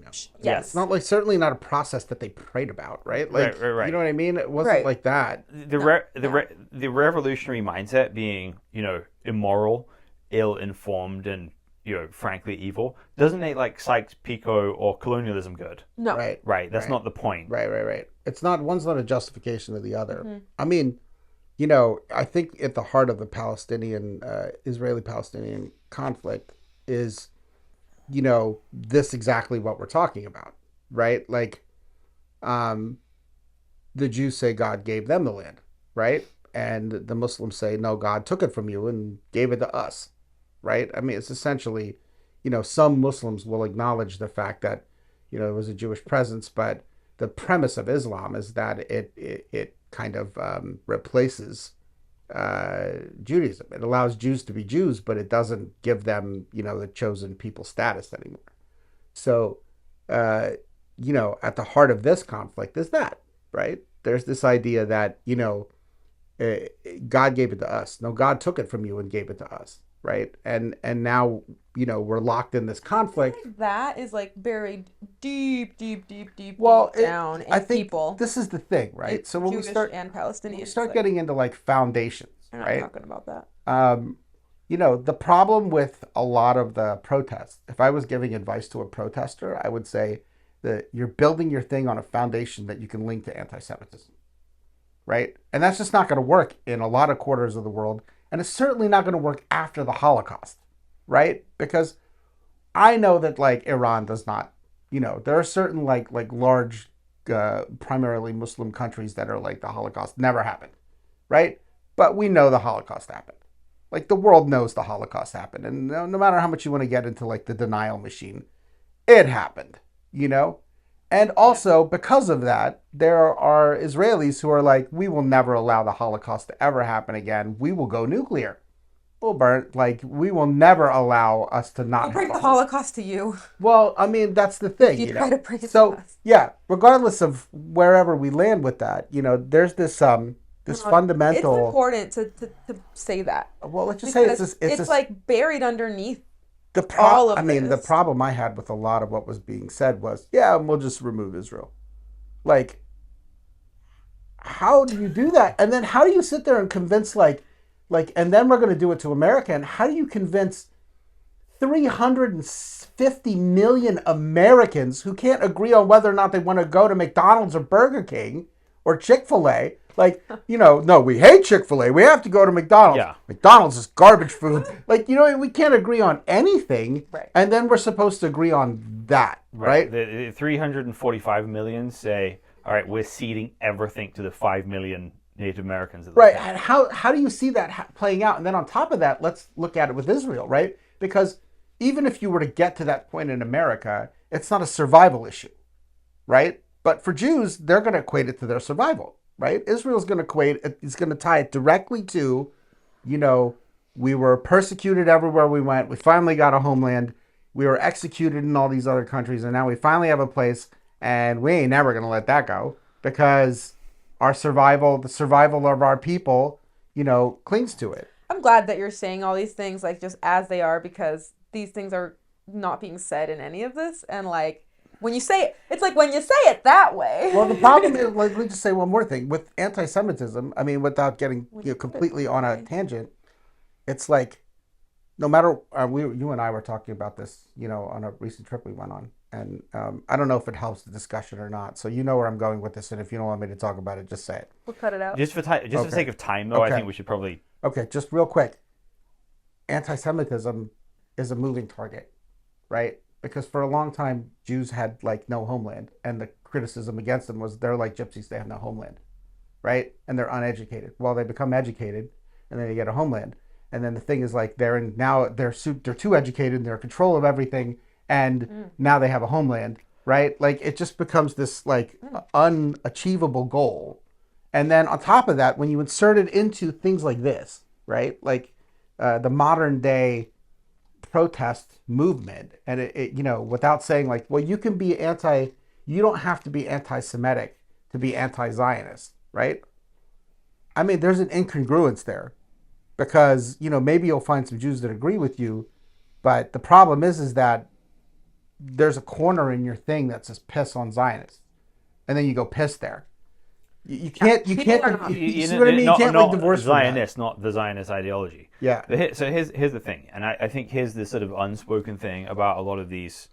Speaker 1: Yes.
Speaker 5: It's not certainly not a process that they prayed about, right?
Speaker 1: Right.
Speaker 5: You know what I mean? It wasn't like that.
Speaker 1: The revolutionary mindset being, immoral, ill-informed, and frankly evil doesn't make Sykes-Picot or colonialism good.
Speaker 4: No.
Speaker 5: Right.
Speaker 1: That's not the point.
Speaker 5: Right. It's not, one's not a justification of the other.
Speaker 4: Mm-hmm.
Speaker 5: I mean, I think at the heart of the Palestinian, Israeli-Palestinian conflict is, this exactly what we're talking about, right? The Jews say God gave them the land, right? And the Muslims say, no, God took it from you and gave it to us, right? I mean, it's essentially, some Muslims will acknowledge the fact that, it was a Jewish presence, but the premise of Islam is that it kind of replaces Judaism. It allows Jews to be Jews, but it doesn't give them, the chosen people status anymore. So, at the heart of this conflict is that, right? There's this idea that, God gave it to us. No, God took it from you and gave it to us, right? And now, we're locked in this conflict.
Speaker 4: I think that is buried deep down in
Speaker 5: I think
Speaker 4: people.
Speaker 5: This is the thing, right? So when
Speaker 4: Jewish and Palestinian,
Speaker 5: we start getting into foundations,
Speaker 4: I'm not
Speaker 5: right?
Speaker 4: talking about that.
Speaker 5: The problem with a lot of the protests, if I was giving advice to a protester, I would say that you're building your thing on a foundation that you can link to anti-Semitism, right? And that's just not going to work in a lot of quarters of the world. And it's certainly not going to work after the Holocaust, right? Because I know that Iran does not, there are certain large primarily Muslim countries that are like the Holocaust never happened, right? But we know the Holocaust happened. Like the world knows the Holocaust happened, and no matter how much you want to get into like the denial machine, it happened, you know? And also, because of that, there are Israelis who are like, we will never allow the Holocaust to ever happen again. We will go nuclear. We'll burn, like, we will never allow us to not
Speaker 4: We'll bring
Speaker 5: have
Speaker 4: the Holocaust to you.
Speaker 5: Well, I mean, that's the thing,
Speaker 4: If you
Speaker 5: you
Speaker 4: try
Speaker 5: know?
Speaker 4: to bring it to
Speaker 5: So,
Speaker 4: us.
Speaker 5: yeah, regardless of wherever we land with that, you know, there's this
Speaker 4: It's
Speaker 5: fundamental...
Speaker 4: important to say that.
Speaker 5: Well, let's just say
Speaker 4: Because it's like buried underneath
Speaker 5: the
Speaker 4: all of
Speaker 5: I mean, the
Speaker 4: this.
Speaker 5: problem I had with a lot of what was being said was, yeah, we'll just remove Israel. Like, how do you do that? And then how do you sit there and convince like, and then we're going to do it to America. And how do you convince 350 million Americans who can't agree on whether or not they want to go to McDonald's or Burger King or Chick-fil-A? Like, you know, no, we hate Chick-fil-A. We have to go to McDonald's.
Speaker 1: Yeah.
Speaker 5: McDonald's is garbage food. Like, you know, we can't agree on anything.
Speaker 4: Right.
Speaker 5: And then we're supposed to agree on that, right?
Speaker 1: The 345 million say, all right, we're ceding everything to the 5 million Native Americans.
Speaker 5: Right. And how do you see that playing out? And then on top of that, let's look at it with Israel, right? Because even if you were to get to that point in America, it's not a survival issue, right? But for Jews, they're going to equate it to their survival, right? Israel's going to it's going to tie it directly to, you know, we were persecuted everywhere we went. We finally got a homeland. We were executed in all these other countries. And now we finally have a place, and we ain't never going to let that go because our survival, the survival of our people, you know, clings to it.
Speaker 4: I'm glad that you're saying all these things like just as they are, because these things are not being said in any of this. And like when you say it, it's like when you say it that way.
Speaker 5: Well, the problem is, like, let me just say one more thing with anti-Semitism. I mean, without getting completely on a tangent, it's like no matter you and I were talking about this, you know, on a recent trip we went on, and I don't know if it helps the discussion or not. So you know where I'm going with this, and if you don't want me to talk about it, just say it.
Speaker 4: We'll cut it out.
Speaker 1: Just for the sake of time, though, I think we should probably...
Speaker 5: Okay, just real quick. Anti-Semitism is a moving target, right? Because for a long time, Jews had like no homeland, and the criticism against them was they're like gypsies, they have no homeland, right? And they're uneducated. Well, they become educated, and then they get a homeland. And then the thing is like they're too educated, and they're in control of everything, and now they have a homeland, right? Like it just becomes this like unachievable goal. And then on top of that, when you insert it into things like this, right? Like the modern day protest movement, and it you know, without saying like, well, you don't have to be anti-Semitic to be anti-Zionist, right? I mean, there's an incongruence there because, you know, maybe you'll find some Jews that agree with you, but the problem is that there's a corner in your thing that says piss on Zionists, and then you go piss there. You can't. You see what I mean? You can't like divorce
Speaker 1: Zionist, not the Zionist ideology.
Speaker 5: Yeah.
Speaker 1: But so here's the thing, and I think here's the sort of unspoken thing about a lot of these,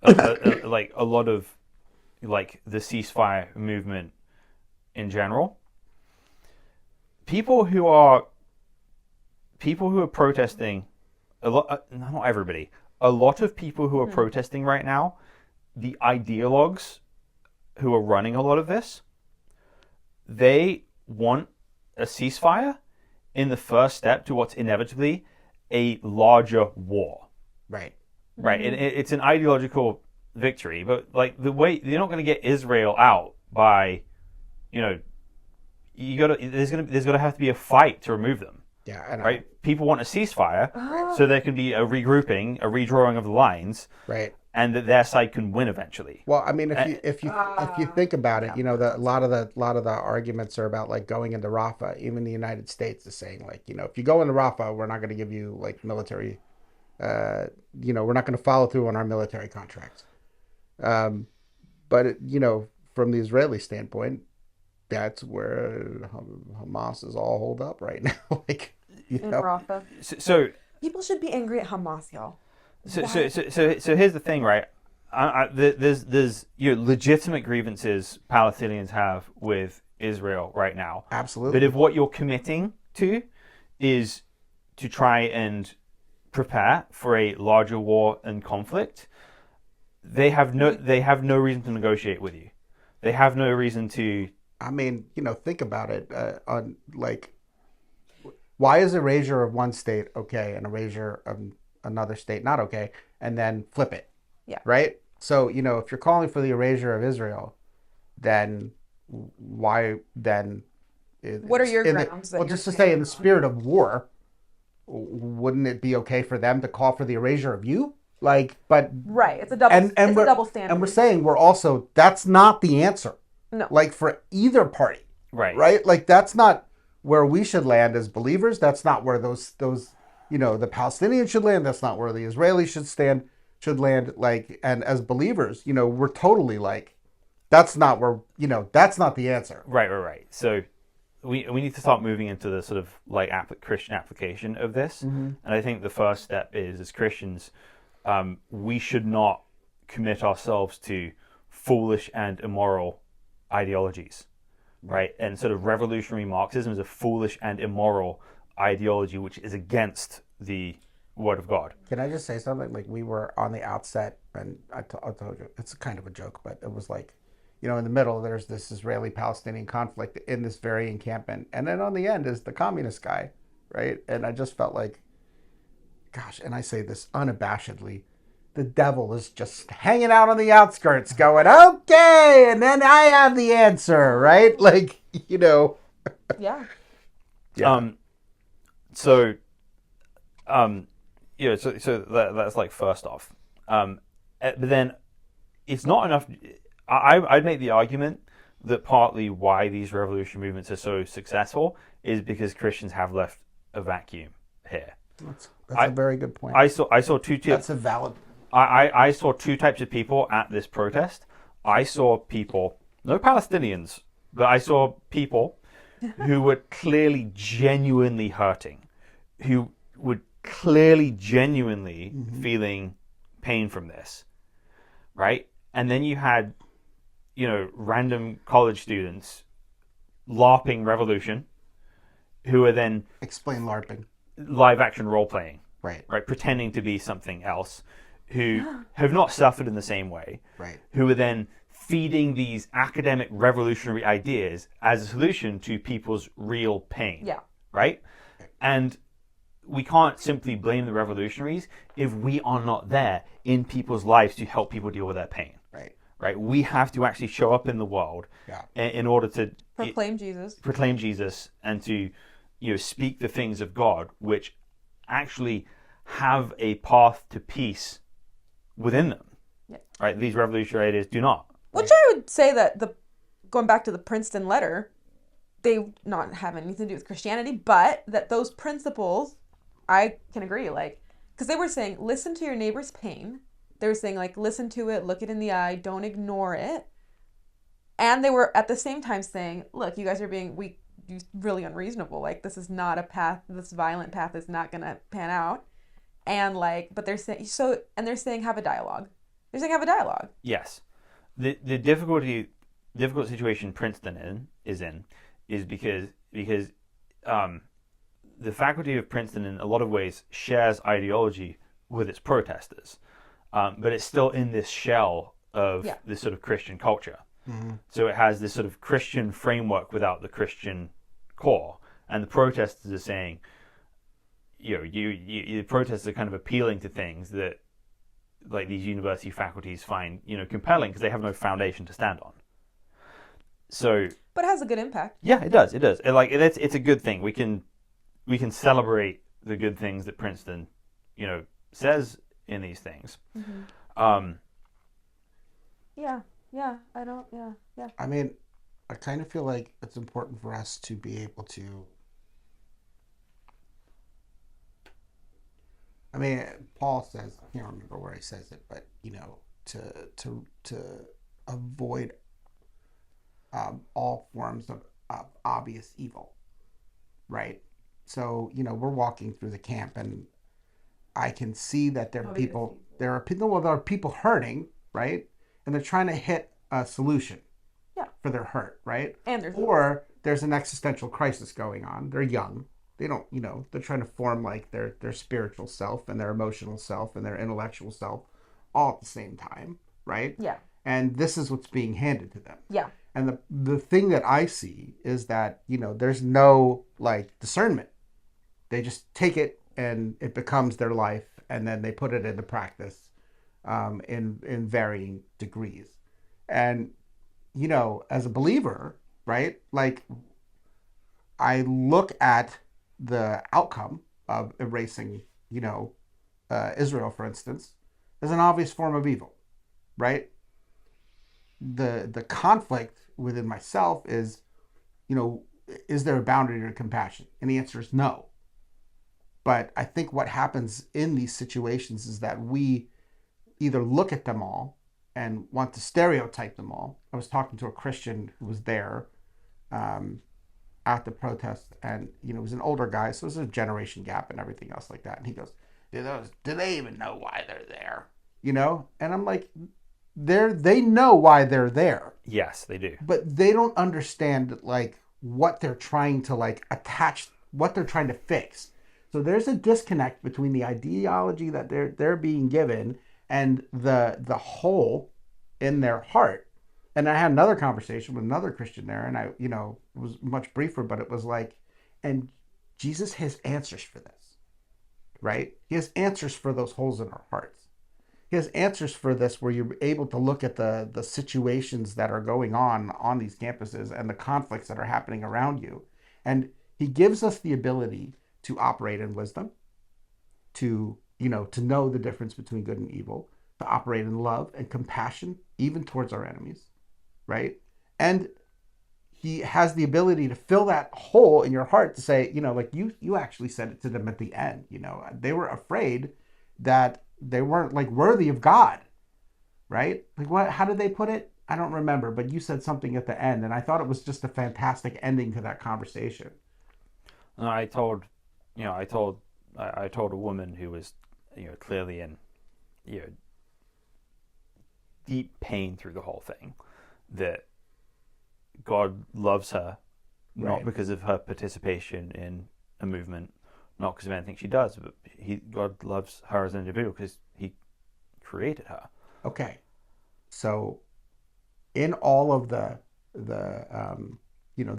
Speaker 1: like a lot of, like the ceasefire movement in general. People who are protesting, not everybody. A lot of people who are protesting right now, the ideologues who are running a lot of this, they want a ceasefire in the first step to what's inevitably a larger war.
Speaker 5: Right.
Speaker 1: Right. It's an ideological victory, but like the way you're not going to get Israel out by, you know, there's going to have to be a fight to remove them.
Speaker 5: Yeah. I know.
Speaker 1: Right. People want a ceasefire so there can be a regrouping, a redrawing of the lines.
Speaker 5: Right.
Speaker 1: And that their side can win eventually.
Speaker 5: Well, I mean, if you think about it, you know, a lot of the arguments are about like going into Rafah. Even the United States is saying like, you know, if you go into Rafah, we're not going to give you like military, you know, we're not going to follow through on our military contracts. But you know, from the Israeli standpoint, that's where Hamas is all holed up right now. Like, you know,
Speaker 4: Rafah.
Speaker 1: So
Speaker 4: People should be angry at Hamas, y'all.
Speaker 1: So here's the thing, right? There's legitimate grievances Palestinians have with Israel right now.
Speaker 5: Absolutely.
Speaker 1: But if what you're committing to is to try and prepare for a larger war and conflict, they have no reason to negotiate with you. They have no reason to.
Speaker 5: I mean, think about it. On like, why is erasure of one state okay and erasure of another state not okay? And then flip it.
Speaker 4: Yeah.
Speaker 5: Right. So if you're calling for the erasure of Israel, then why then?
Speaker 4: What are your grounds?
Speaker 5: Well, just to say, in the spirit of war, wouldn't it be okay for them to call for the erasure of you? Like, but
Speaker 4: right, it's a double. It's a double standard.
Speaker 5: And we're saying that's not the answer.
Speaker 4: No.
Speaker 5: Like for either party.
Speaker 1: Right.
Speaker 5: Right. Like that's not where we should land as believers. That's not where those the Palestinians should land. That's not where the Israelis should land. Like, and as believers, we're totally like, that's not where that's not the answer.
Speaker 1: Right. So we need to start moving into the sort of like Christian application of this.
Speaker 5: Mm-hmm.
Speaker 1: And I think the first step is, as Christians, we should not commit ourselves to foolish and immoral ideologies, right? And sort of revolutionary Marxism is a foolish and immoral ideology which is against the Word of God.
Speaker 5: Can I just say something? Like, we were on the outset, and I told you, it's kind of a joke, but it was like, in the middle, there's this Israeli-Palestinian conflict in this very encampment. And then on the end is the communist guy, right? And I just felt like, gosh, and I say this unabashedly, the devil is just hanging out on the outskirts going, okay, and then I have the answer, right? Like,
Speaker 4: Yeah.
Speaker 5: Yeah.
Speaker 1: So that's like first off. But then it's not enough. I'd make the argument that partly why these revolution movements are so successful is because Christians have left a vacuum here.
Speaker 5: That's a very good point.
Speaker 1: I saw two.
Speaker 5: That's a valid.
Speaker 1: I saw two types of people at this protest. I saw people, no Palestinians, but I saw people who were clearly genuinely hurting, who were clearly genuinely feeling pain from this, right? And then you had, random college students LARPing revolution, who are then
Speaker 5: Explain LARPing.
Speaker 1: live action role playing,
Speaker 5: Right.
Speaker 1: Pretending to be something else, who have not suffered in the same way,
Speaker 5: Right.
Speaker 1: who are then feeding these academic revolutionary ideas as a solution to people's real pain.
Speaker 4: Yeah.
Speaker 1: Right? And we can't simply blame the revolutionaries if we are not there in people's lives to help people deal with their pain. Right? We have to actually show up in the world in order to
Speaker 4: proclaim Jesus
Speaker 1: and to speak the things of God which actually have a path to peace within them.
Speaker 4: Yeah.
Speaker 1: Right? These revolutionary ideas do not.
Speaker 4: Which I would say that going back to the Princeton letter, they not have anything to do with Christianity, but that those principles, I can agree, like, because they were saying, listen to your neighbor's pain. They were saying, like, listen to it, look it in the eye, don't ignore it. And they were at the same time saying, look, you guys are being really unreasonable. Like, this is not a path, this violent path is not going to pan out. And but they're saying, they're saying have a dialogue. They're saying have a dialogue.
Speaker 1: Yes. The difficult situation Princeton is because the faculty of Princeton in a lot of ways shares ideology with its protesters, but it's still in this shell of this sort of Christian culture.
Speaker 5: Mm-hmm.
Speaker 1: So it has this sort of Christian framework without the Christian core, and the protesters are saying, the protesters are kind of appealing to things that like these university faculties find compelling because they have no foundation to stand on. So,
Speaker 4: but it has a good impact.
Speaker 1: Yeah, it does. It's a good thing. We can celebrate the good things that Princeton, says in these things.
Speaker 4: Mm-hmm. Yeah.
Speaker 5: I mean, I kind of feel like it's important for us to be able to. I mean, Paul says, I can't remember where he says it, but to avoid all forms of obvious evil, right? So we're walking through the camp, and I can see that there are people hurting, right? And they're trying to hit a solution for their hurt, right?
Speaker 4: And
Speaker 5: there's an existential crisis going on. They're young. They don't, they're trying to form like their spiritual self and their emotional self and their intellectual self all at the same time, right?
Speaker 4: Yeah.
Speaker 5: and this is what's being handed to them.
Speaker 4: Yeah.
Speaker 5: And the thing that I see is that, there's no like discernment. They just take it and it becomes their life, and then they put it into practice in varying degrees. And, as a believer, right, like I look at the outcome of erasing, Israel, for instance, as an obvious form of evil, right? The conflict within myself is, is there a boundary to compassion? And the answer is no. But I think what happens in these situations is that we either look at them all and want to stereotype them all. I was talking to a Christian who was there at the protest, and it was an older guy, so there's a generation gap and everything else like that. And he goes, do they even know why they're there? And I'm like, they know why they're there.
Speaker 1: Yes, they do.
Speaker 5: But they don't understand like what they're trying to like attach, what they're trying to fix. So there's a disconnect between the ideology that they're being given and the hole in their heart. And I had another conversation with another Christian there, and it was much briefer, but it was like, and Jesus has answers for this, right? He has answers for those holes in our hearts. He has answers for this, where you're able to look at the situations that are going on these campuses and the conflicts that are happening around you. And he gives us the ability to operate in wisdom, to know the difference between good and evil, to operate in love and compassion, even towards our enemies, right? And he has the ability to fill that hole in your heart to say, like you actually said it to them at the end, they were afraid that they weren't like worthy of God, right? Like what, how did they put it? I don't remember, but you said something at the end, and I thought it was just a fantastic ending to that conversation.
Speaker 1: I told a woman who was, clearly in, deep pain through the whole thing, that God loves her, not because of her participation in a movement, not because of anything she does, but God loves her as an individual because he created her.
Speaker 5: Okay. So in all of the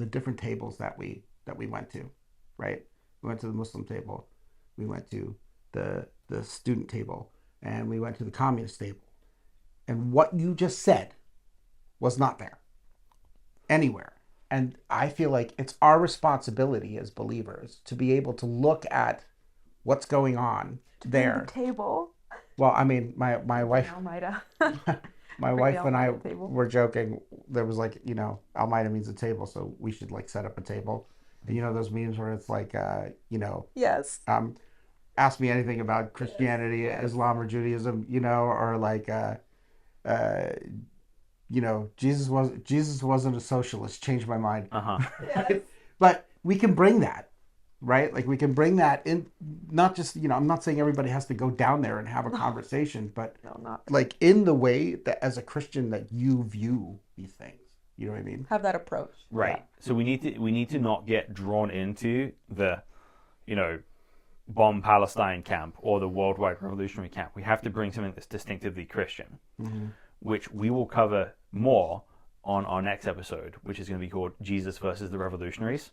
Speaker 5: different tables that we went to, right? We went to the Muslim table, we went to the student table, and we went to the communist table. And what you just said was not there anywhere. And I feel like it's our responsibility as believers to be able to look at what's going on there.
Speaker 4: The table.
Speaker 5: Well, I mean, my wife,
Speaker 4: Almeida.
Speaker 5: my wife and I
Speaker 4: table.
Speaker 5: were joking. There was like, Almeida means a table, so we should like set up a table. And those memes where it's like,
Speaker 4: Yes.
Speaker 5: Ask me anything about Christianity, yes. Islam, or Judaism, or like, Jesus wasn't a socialist. Changed my mind.
Speaker 4: Yes.
Speaker 5: But we can bring that, right? Like we can bring that in. Not just I'm not saying everybody has to go down there and have a conversation, but like in the way that as a Christian that you view these things. You know what I mean?
Speaker 4: Have that approach.
Speaker 1: Right. Yeah. So we need to not get drawn into the, bomb Palestine camp or the worldwide revolutionary camp. We have to bring something that's distinctively Christian, which we will cover more on our next episode, which is going to be called Jesus versus the Revolutionaries,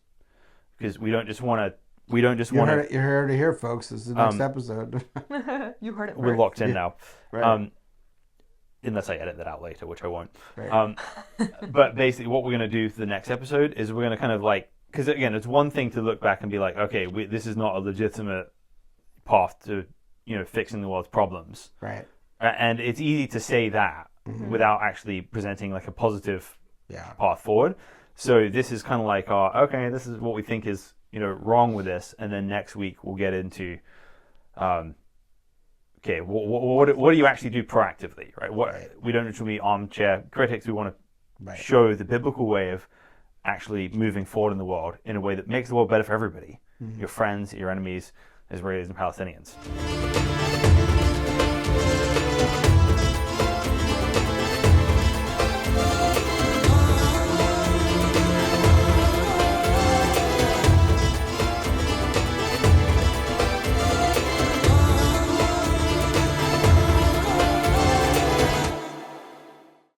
Speaker 1: because we don't just want to. You
Speaker 5: heard it here, folks. This is the next episode.
Speaker 4: You heard it.
Speaker 1: We're locked in now.
Speaker 5: Right.
Speaker 1: Unless I edit that out later, which I won't.
Speaker 5: Right.
Speaker 1: But basically what we're going to do for the next episode is we're going to kind of like, because again, it's one thing to look back and be like, okay, this is not a legitimate path to, fixing the world's problems.
Speaker 5: Right.
Speaker 1: And it's easy to say that without actually presenting like a positive path forward. So this is kind of like, this is what we think is, wrong with this. And then next week we'll get into, okay, what do you actually do proactively, right? We don't need to be armchair critics. We want to show the biblical way of actually moving forward in the world in a way that makes the world better for everybody, your friends, your enemies, Israelis and Palestinians.